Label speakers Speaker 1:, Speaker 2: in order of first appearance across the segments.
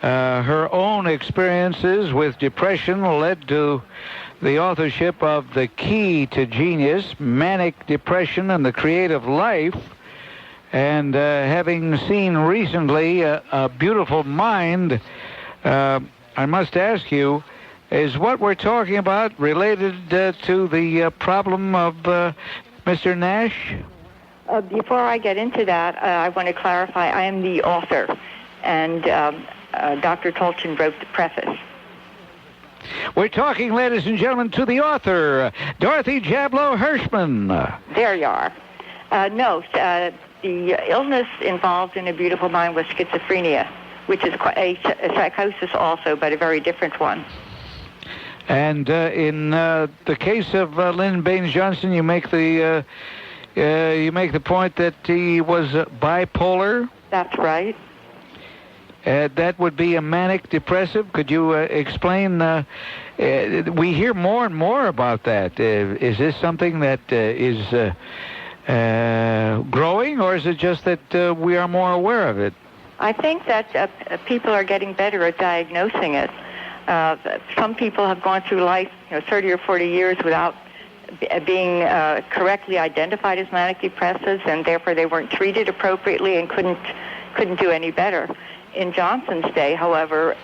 Speaker 1: Her own experiences with depression led to the authorship of The Key to Genius, Manic Depression and the Creative Life. And having seen recently A Beautiful Mind, I must ask you, is what we're talking about related to the problem of Mr. Nash?
Speaker 2: Before I get into that, I want to clarify I am the author, and Dr. Tolchin wrote the preface.
Speaker 1: We're talking, ladies and gentlemen, to the author, Dorothy Jablow Hershman.
Speaker 2: There you are. No, the illness involved in A Beautiful Mind was schizophrenia, which is a psychosis also, but a very different one.
Speaker 1: And in the case of Lyndon Baines Johnson, you make the point that he was bipolar.
Speaker 2: That's right.
Speaker 1: That would be a manic depressive. Could you explain? We hear more and more about that. Is this something that is growing, or is it just that we are more aware of it?
Speaker 2: I think that people are getting better at diagnosing it. Some people have gone through life, 30 or 40 years without being correctly identified as manic depressives, and therefore they weren't treated appropriately and couldn't do any better. In Johnson's day, however,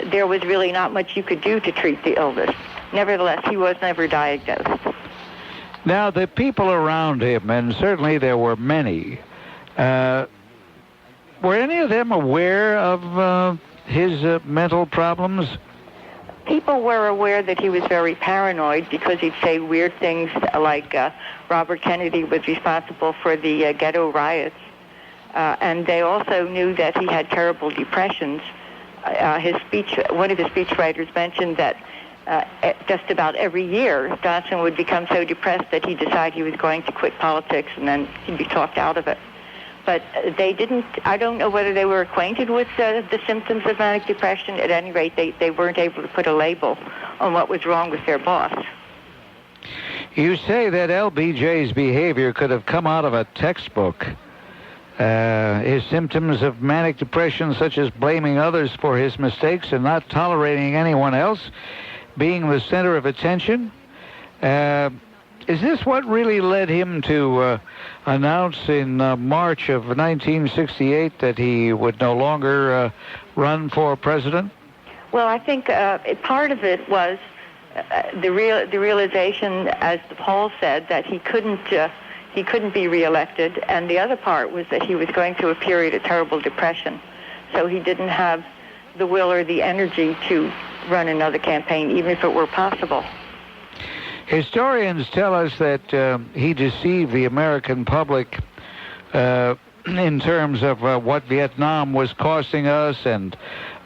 Speaker 2: there was really not much you could do to treat the illness. Nevertheless, he was never diagnosed.
Speaker 1: Now, the people around him, and certainly there were many, were any of them aware of his mental problems?
Speaker 2: People were aware that he was very paranoid because he'd say weird things like Robert Kennedy was responsible for the ghetto riots. And they also knew that he had terrible depressions. One of his speechwriters mentioned that just about every year, Johnson would become so depressed that he'd decide he was going to quit politics, and then he'd be talked out of it. But they didn't, I don't know whether they were acquainted with the symptoms of manic depression. At any rate, they weren't able to put a label on what was wrong with their boss.
Speaker 1: You say that LBJ's behavior could have come out of a textbook. His symptoms of manic depression, such as blaming others for his mistakes and not tolerating anyone else, being the center of attention. Is this what really led him to announce in March of 1968 that he would no longer run for president?
Speaker 2: Well, I think part of it was the realization, as the poll said, that he couldn't be reelected, and the other part was that he was going through a period of terrible depression, so he didn't have the will or the energy to run another campaign, even if it were possible.
Speaker 1: Historians tell us that he deceived the American public in terms of what Vietnam was costing us and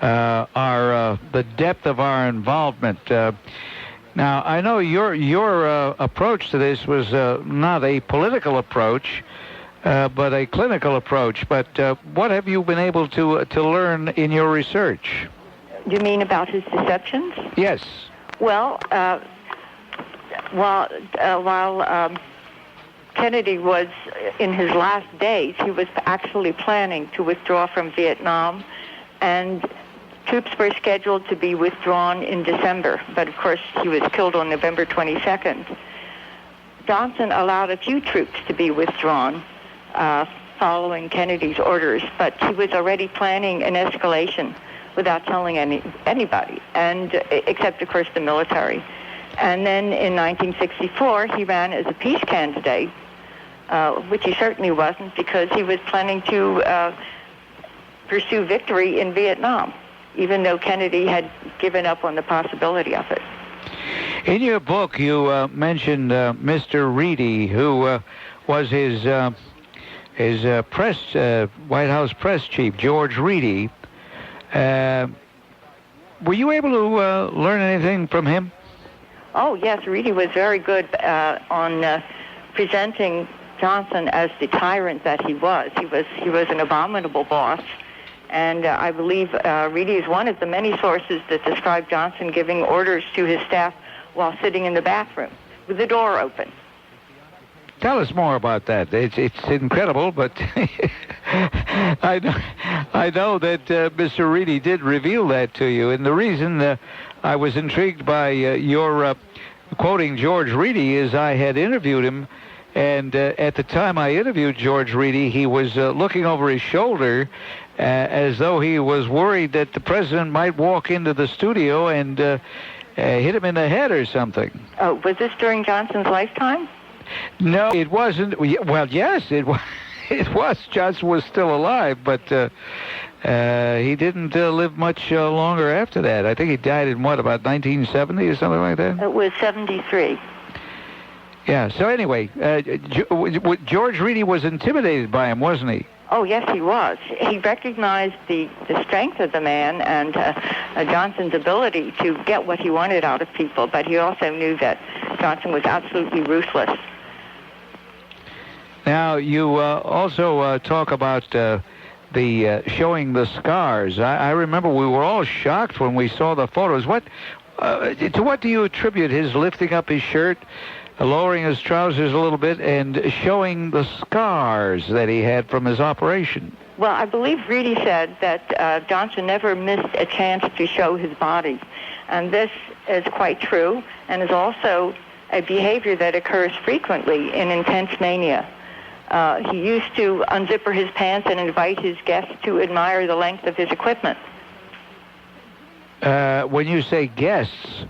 Speaker 1: the depth of our involvement. Now, I know your approach to this was not a political approach, but a clinical approach. But what have you been able to learn in your research?
Speaker 2: You mean about his deceptions?
Speaker 1: Yes.
Speaker 2: Well, while Kennedy was in his last days, he was actually planning to withdraw from Vietnam, and troops were scheduled to be withdrawn in December, but of course he was killed on November 22nd. Johnson allowed a few troops to be withdrawn following Kennedy's orders, but he was already planning an escalation without telling anybody, and except, of course, the military. And then in 1964, he ran as a peace candidate, which he certainly wasn't, because he was planning to pursue victory in Vietnam, even though Kennedy had given up on the possibility of it.
Speaker 1: In your book, you mentioned Mr. Reedy, who was his White House press chief, George Reedy. Were you able to learn anything from him?
Speaker 2: Oh, yes, Reedy was very good on presenting Johnson as the tyrant that he was. He was an abominable boss. And I believe Reedy is one of the many sources that describe Johnson giving orders to his staff while sitting in the bathroom with the door open.
Speaker 1: Tell us more about that. It's incredible, but I know that Mr. Reedy did reveal that to you. And the reason I was intrigued by your quoting George Reedy is I had interviewed him, and at the time I interviewed George Reedy, he was looking over his shoulder as though he was worried that the president might walk into the studio and hit him in the head or something.
Speaker 2: Oh, was this during Johnson's lifetime?
Speaker 1: No, it wasn't. Well, yes, it was. It was. Johnson was still alive, but he didn't live much longer after that. I think he died in, about 1970 or something like that?
Speaker 2: It was 73.
Speaker 1: Yeah, so anyway, George Reedy was intimidated by him, wasn't he?
Speaker 2: Oh, yes, he was. He recognized the strength of the man and Johnson's ability to get what he wanted out of people, but he also knew that Johnson was absolutely ruthless.
Speaker 1: Now, you also talk about the showing the scars. I remember we were all shocked when we saw the photos. To what do you attribute his lifting up his shirt, lowering his trousers a little bit, and showing the scars that he had from his operation?
Speaker 2: Well, I believe Reedy said that Johnson never missed a chance to show his body. And this is quite true, and is also a behavior that occurs frequently in intense mania. He used to unzipper his pants and invite his guests to admire the length of his equipment.
Speaker 1: When you say guests,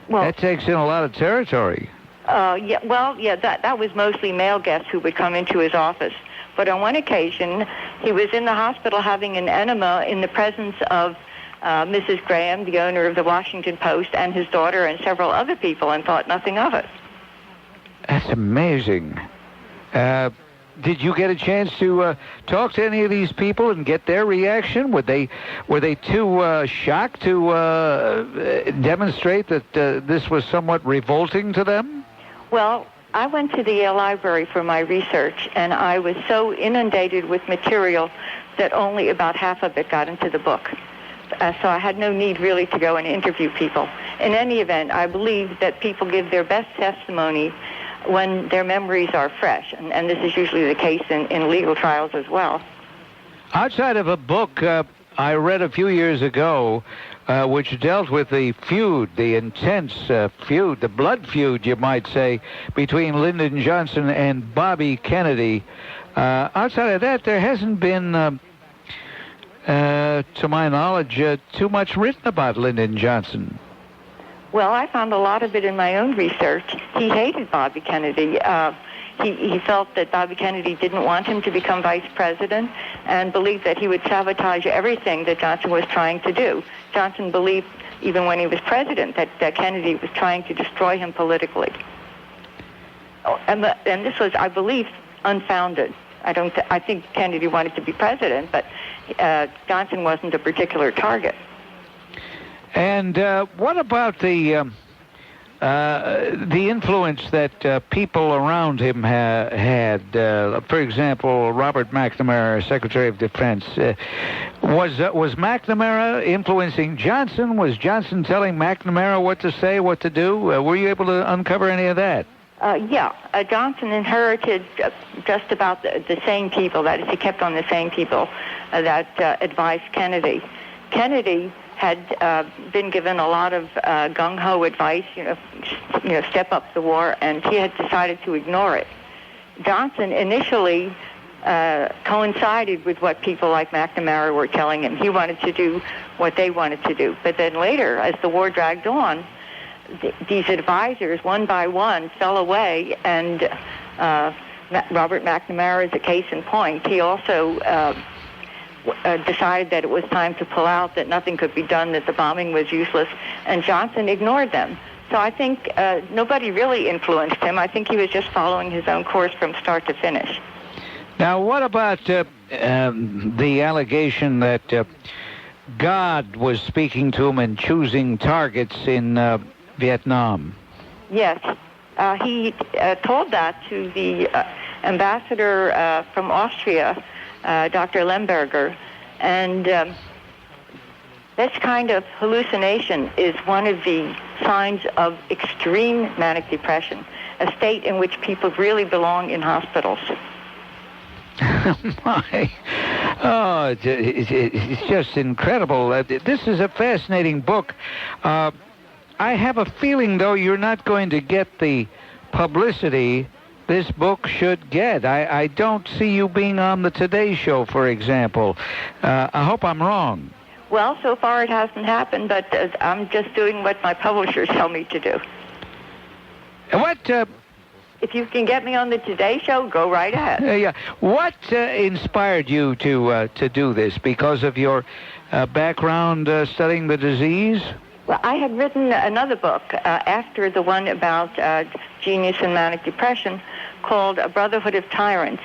Speaker 1: that takes in a lot of territory.
Speaker 2: That was mostly male guests who would come into his office. But on one occasion, he was in the hospital having an enema in the presence of Mrs. Graham, the owner of the Washington Post, and his daughter and several other people, and thought nothing of it.
Speaker 1: That's amazing. Did you get a chance to talk to any of these people and get their reaction? Were they too shocked to demonstrate that this was somewhat revolting to them?
Speaker 2: Well, I went to the Yale Library for my research, and I was so inundated with material that only about half of it got into the book. So I had no need really to go and interview people. In any event, I believe that people give their best testimony when their memories are fresh, and this is usually the case in legal trials as well.
Speaker 1: Outside of a book I read a few years ago, which dealt with the feud, the intense feud, the blood feud, you might say, between Lyndon Johnson and Bobby Kennedy. Outside of that, there hasn't been, to my knowledge, too much written about Lyndon Johnson.
Speaker 2: Well, I found a lot of it in my own research. He hated Bobby Kennedy. He felt that Bobby Kennedy didn't want him to become vice president and believed that he would sabotage everything that Johnson was trying to do. Johnson believed, even when he was president, that Kennedy was trying to destroy him politically. And this was, I believe, unfounded. I think Kennedy wanted to be president, but Johnson wasn't a particular target.
Speaker 1: And what about the influence that people around him had? For example, Robert McNamara, Secretary of Defense. Was McNamara influencing Johnson? Was Johnson telling McNamara what to say, what to do? Were you able to uncover any of that?
Speaker 2: Johnson inherited just about the same people. That is, he kept on the same people that advised Kennedy. Kennedy had been given a lot of gung-ho advice, step up the war, and he had decided to ignore it. Johnson initially coincided with what people like McNamara were telling him. He wanted to do what they wanted to do. But then later, as the war dragged on, these advisors, one by one, fell away, and Robert McNamara is a case in point. He also decided that it was time to pull out, that nothing could be done, that the bombing was useless, and Johnson ignored them. So I think nobody really influenced him. I think he was just following his own course from start to finish.
Speaker 1: Now, what about the allegation that God was speaking to him and choosing targets in Vietnam?
Speaker 2: Yes. He told that to the ambassador from Austria, Dr. Lemberger, and this kind of hallucination is one of the signs of extreme manic depression. a state in which people really belong in hospitals.
Speaker 1: My. Oh, it's just incredible. This is a fascinating book. I have a feeling, though, you're not going to get the publicity this book should get. I don't see you being on the Today Show, for example. I hope I'm wrong.
Speaker 2: Well, so far it hasn't happened, but I'm just doing what my publishers tell me to do.
Speaker 1: What...
Speaker 2: If you can get me on the Today Show, go right ahead.
Speaker 1: Yeah. What inspired you to do this? Because of your background studying the disease?
Speaker 2: Well, I had written another book after the one about genius and manic depression called A Brotherhood of Tyrants,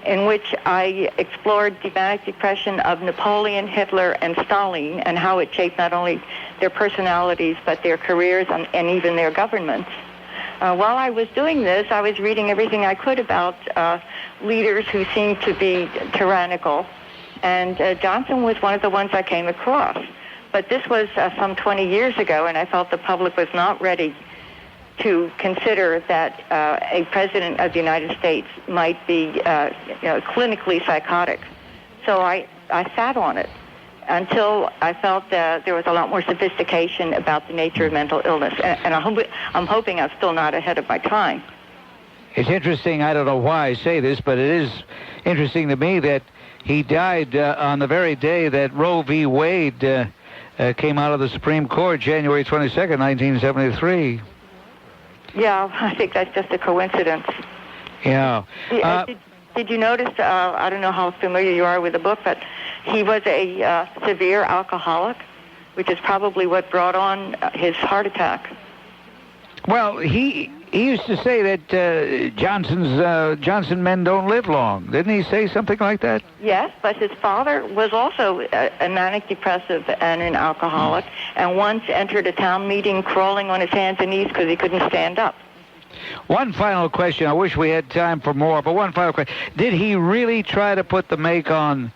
Speaker 2: in which I explored the manic depression of Napoleon, Hitler, and Stalin, and how it shaped not only their personalities, but their careers and even their governments. While I was doing this, I was reading everything I could about leaders who seemed to be tyrannical, and Johnson was one of the ones I came across. But this was some 20 years ago, and I felt the public was not ready to consider that a president of the United States might be clinically psychotic. So I sat on it until I felt that there was a lot more sophistication about the nature of mental illness. And I'm hoping I'm still not ahead of my time.
Speaker 1: It's interesting, I don't know why I say this, but it is interesting to me that he died on the very day that Roe v. Wade came out of the Supreme Court, January 22nd, 1973.
Speaker 2: Yeah, I think that's just a coincidence.
Speaker 1: Yeah.
Speaker 2: Did you notice, I don't know how familiar you are with the book, but he was a severe alcoholic, which is probably what brought on his heart attack.
Speaker 1: Well, he used to say that Johnson men don't live long. Didn't he say something like that? Yes,
Speaker 2: but his father was also a manic depressive and an alcoholic, and once entered a town meeting crawling on his hands and knees because he couldn't stand up.
Speaker 1: One final question. I wish we had time for more, but one final question. Did he really try to put the make on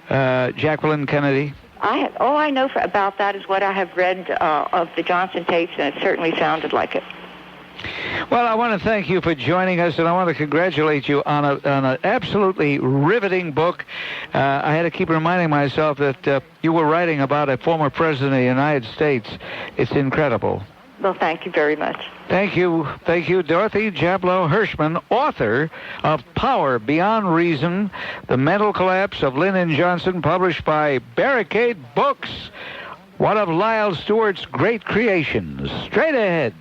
Speaker 1: Jacqueline Kennedy?
Speaker 2: All I know about that is what I have read of the Johnson tapes, and it certainly sounded like it.
Speaker 1: Well, I want to thank you for joining us, and I want to congratulate you on an absolutely riveting book. I had to keep reminding myself that you were writing about a former president of the United States. It's incredible.
Speaker 2: Well, thank you very much.
Speaker 1: Thank you. Thank you, Dorothy Jablow Hershman, author of Power Beyond Reason, The Mental Collapse of Lyndon Johnson, published by Barricade Books, one of Lyle Stewart's great creations. Straight ahead.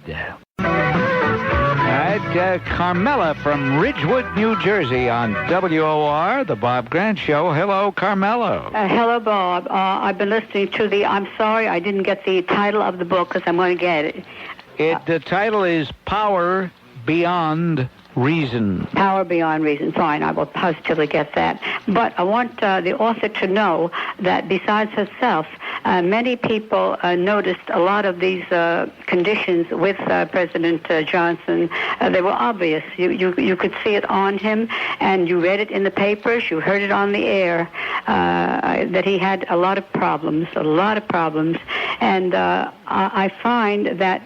Speaker 1: Carmela from Ridgewood, New Jersey on WOR, The Bob Grant Show. Hello, Carmela.
Speaker 3: Hello, Bob. I've been listening to I'm sorry I didn't get the title of the book because I'm going to get it.
Speaker 1: The title is Power Beyond Reason.
Speaker 3: Power Beyond Reason. Fine, I will positively get that. But I want the author to know that besides herself, many people noticed a lot of these conditions with President Johnson. They were obvious. You could see it on him, and you read it in the papers, you heard it on the air, that he had a lot of problems. And I find that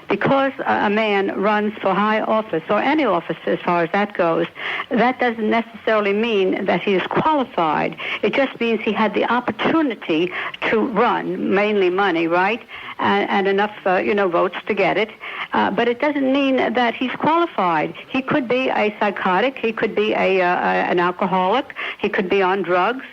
Speaker 3: because a man runs for high office, or any office as far as that goes, that doesn't necessarily mean that he is qualified. It just means he had the opportunity to run, mainly money, right? And enough, votes to get it. But it doesn't mean that he's qualified. He could be a psychotic. He could be an alcoholic. He could be on drugs.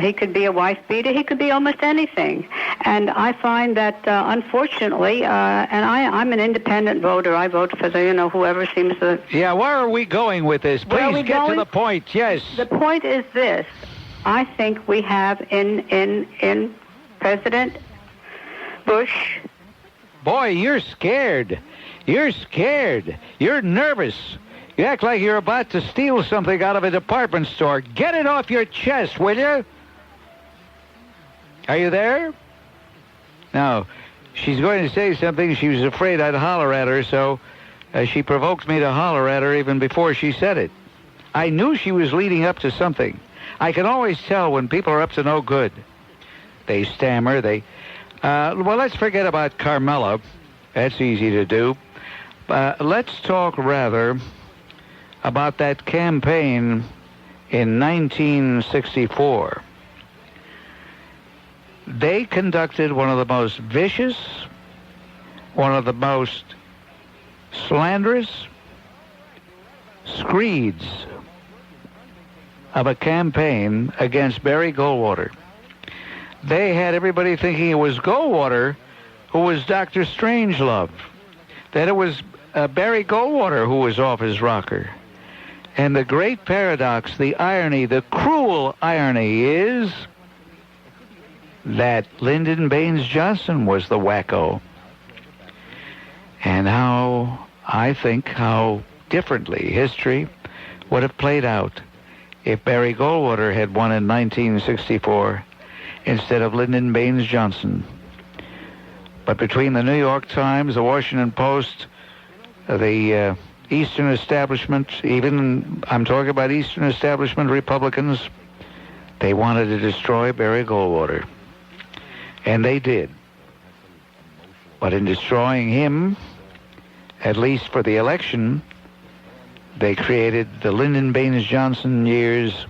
Speaker 3: He could be a wife beater. He could be almost anything. And I find that, unfortunately, and I'm an independent voter. I vote for whoever seems to...
Speaker 1: Yeah, where are we going with this? Please get to the point. Yes.
Speaker 3: The point is this. I think we have in President Bush...
Speaker 1: Boy, you're scared. You're scared. You're nervous. You act like you're about to steal something out of a department store. Get it off your chest, will you? Are you there? No. She's going to say something. She was afraid I'd holler at her, so she provoked me to holler at her even before she said it. I knew she was leading up to something. I can always tell when people are up to no good. They stammer. Well, let's forget about Carmela. That's easy to do. Let's talk rather about that campaign in 1964. They conducted one of the most vicious, one of the most slanderous screeds of a campaign against Barry Goldwater. They had everybody thinking it was Goldwater who was Dr. Strangelove, that it was Barry Goldwater who was off his rocker. And the great paradox, the irony, the cruel irony is that Lyndon Baines Johnson was the wacko. And how differently history would have played out if Barry Goldwater had won in 1964 instead of Lyndon Baines Johnson. But between the New York Times, the Washington Post, the Eastern establishment, even I'm talking about Eastern establishment Republicans, they wanted to destroy Barry Goldwater. And they did. But in destroying him, at least for the election, they created the Lyndon Baines Johnson years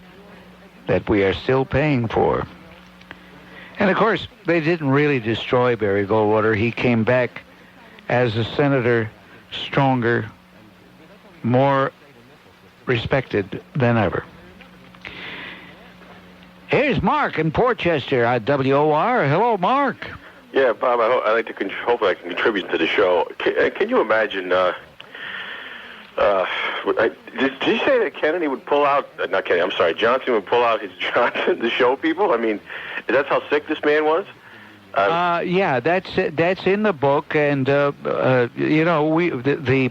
Speaker 1: that we are still paying for. And of course, they didn't really destroy Barry Goldwater. He came back as a senator, stronger, more respected than ever. Here's Mark in Portchester at WOR. Hello, Mark.
Speaker 4: Yeah, Bob, hopefully I can contribute to the show. Can you imagine, did you say that Kennedy would pull out, not Kennedy, I'm sorry, Johnson would pull out his Johnson to show people? I mean, that's how sick this man was?
Speaker 1: Yeah, that's in the book, and the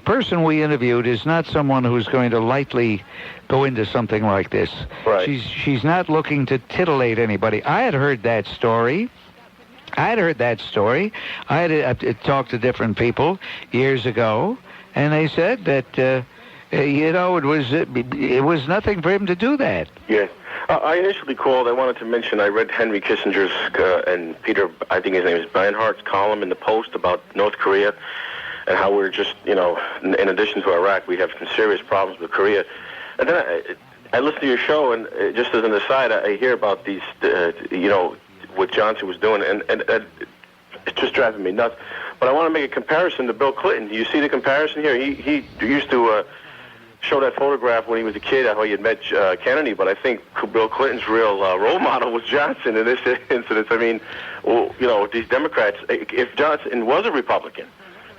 Speaker 1: person we interviewed is not someone who's going to lightly go into something like this.
Speaker 4: Right.
Speaker 1: She's not looking to titillate anybody. I had heard that story. I had talked to different people years ago, and they said that it was nothing for him to do that.
Speaker 4: Yeah. I initially called. I wanted to mention I read Henry Kissinger's and Peter, I think his name is Bernhardt's column in the Post about North Korea and how we're just, in addition to Iraq, we have some serious problems with Korea. And then I listened to your show, and just as an aside, I hear about these, what Johnson was doing, and it's just driving me nuts. But I want to make a comparison to Bill Clinton. Do you see the comparison here? He used to show that photograph when he was a kid, how he had met Kennedy, but I think Bill Clinton's real role model was Johnson in this incident. I mean, these Democrats, if Johnson was a Republican,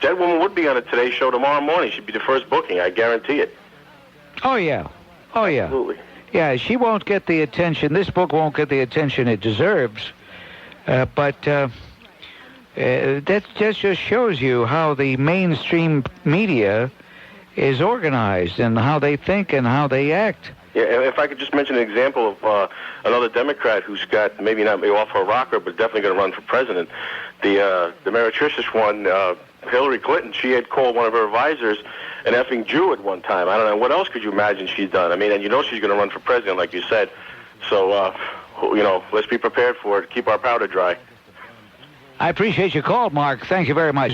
Speaker 4: that woman would be on a Today Show tomorrow morning. She'd be the first booking, I guarantee it.
Speaker 1: Oh, yeah.
Speaker 4: Absolutely.
Speaker 1: Yeah, she won't get the attention. This book won't get the attention it deserves. But that just shows you how the mainstream media is organized and how they think and how they act.
Speaker 4: Yeah, and if I could just mention an example of another Democrat who's got maybe off her rocker, but definitely going to run for president. The meretricious one, Hillary Clinton, she had called one of her advisors an effing Jew at one time. I don't know, what else could you imagine she's done? I mean, and she's going to run for president, like you said. So, let's be prepared for it. Keep our powder dry.
Speaker 1: I appreciate your call, Mark. Thank you very much.